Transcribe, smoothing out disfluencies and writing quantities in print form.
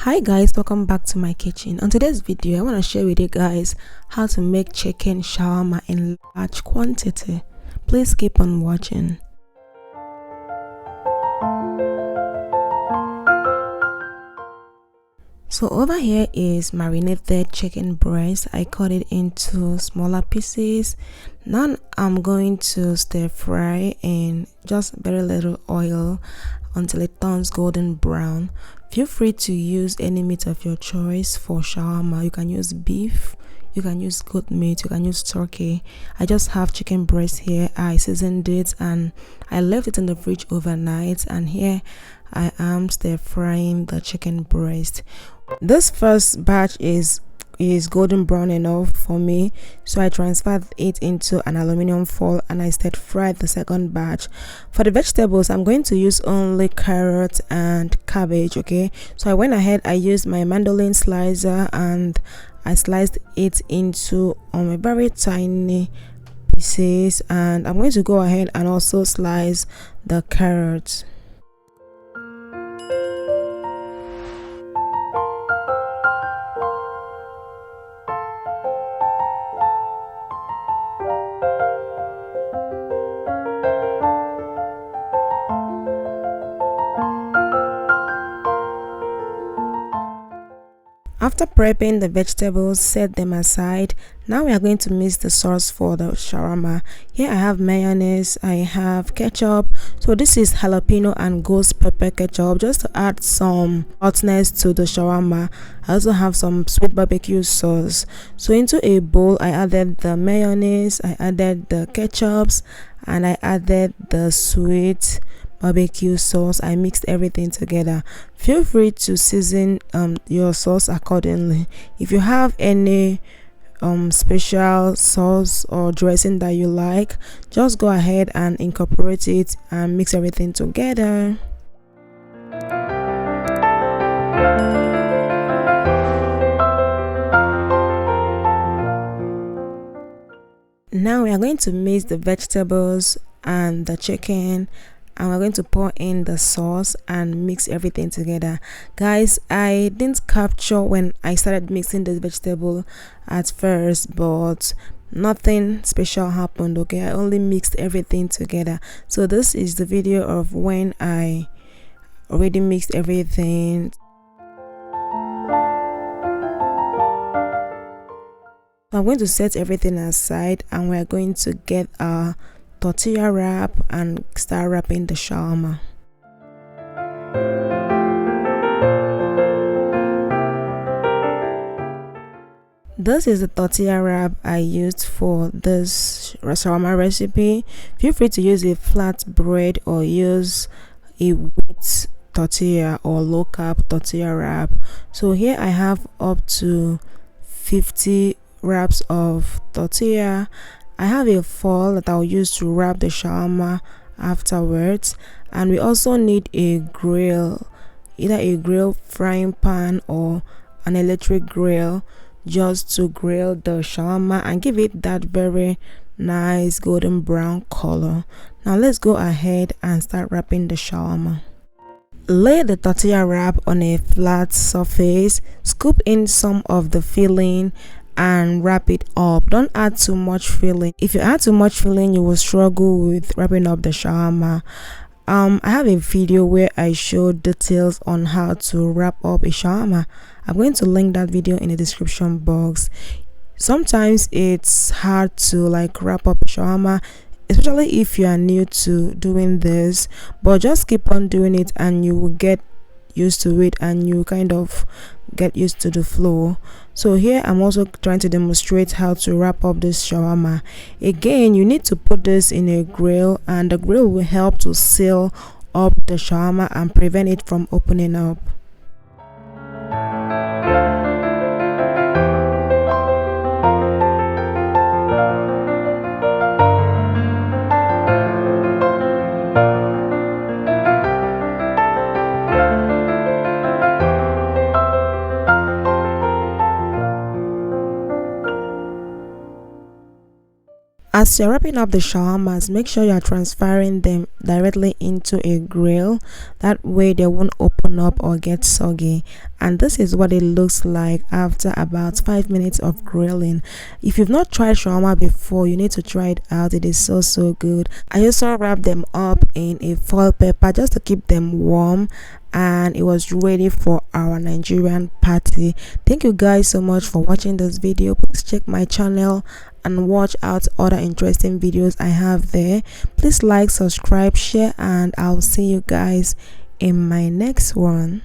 Hi guys, welcome back to my kitchen. On today's video I want to share with you guys how to make chicken shawarma in large quantity. Please keep on watching. So over here is marinated chicken breast. I cut it into smaller pieces. Now I'm going to stir fry in just very little oil until it turns golden brown. Feel free to use any meat of your choice for shawarma. You can use beef, you can use goat meat, you can use turkey. I just have chicken breast here. I seasoned it and I left it in the fridge overnight, and here I am stir frying the chicken breast. This first batch is golden brown enough for me, so I transferred it into an aluminum foil and I stir fried the second batch. For the vegetables, I'm going to use only carrot and cabbage. Okay, so I went ahead, I used my mandolin slicer and I sliced it into a very tiny pieces, and I'm going to go ahead and also slice the carrots. After prepping the vegetables, set them aside. Now we are going to mix the sauce for the shawarma. Here I have mayonnaise, I have ketchup. So this is jalapeno and ghost pepper ketchup, just to add some hotness to the shawarma. I also have some sweet barbecue sauce. So into a bowl I added the mayonnaise, I added the ketchups, and I added the sweet barbecue sauce. I mixed everything together. Feel free to season your sauce accordingly. If you have any special sauce or dressing that you like, just go ahead and incorporate it and mix everything together. Now we are going to mix the vegetables and the chicken, and we're going to pour in the sauce and mix everything together. Guys, I didn't capture when I started mixing the vegetable at first, but nothing special happened. Okay, I only mixed everything together. So this is the video of when I already mixed everything. So I'm going to set everything aside, and we're going to get our tortilla wrap and start wrapping the shawarma. This is the tortilla wrap I used for this shawarma recipe. Feel free to use a flat bread or use a wheat tortilla or low carb tortilla wrap. So here I have up to 50 wraps of tortilla. I have a foil that I'll use to wrap the shawarma afterwards, and we also need a grill, either a grill frying pan or an electric grill, just to grill the shawarma and give it that very nice golden brown color. Now let's go ahead and start wrapping the shawarma. Lay the tortilla wrap on a flat surface, scoop in some of the filling and wrap it up. Don't add too much filling. If you add too much filling, you will struggle with wrapping up the shawarma. I have a video where I show details on how to wrap up a shawarma. I'm going to link that video in the description box. Sometimes it's hard to wrap up a shawarma, especially if you are new to doing this, but just keep on doing it and you will get used to it and you kind of get used to the flow. So here I'm also trying to demonstrate how to wrap up this shawarma. Again, you need to put this in a grill, and the grill will help to seal up the shawarma and prevent it from opening up. As you're wrapping up the shawarmas, make sure you're transferring them directly into a grill. That way they won't open up or get soggy. and this is what it looks like after about 5 minutes of grilling. If you've not tried shawarma before, you need to try it out. It is so good. I also wrapped them up in a foil paper just to keep them warm, and it was ready for our Nigerian party. Thank you guys so much for watching this video. Please check my channel and watch out other interesting videos I have there. Please like, subscribe, share, and I'll see you guys in my next one.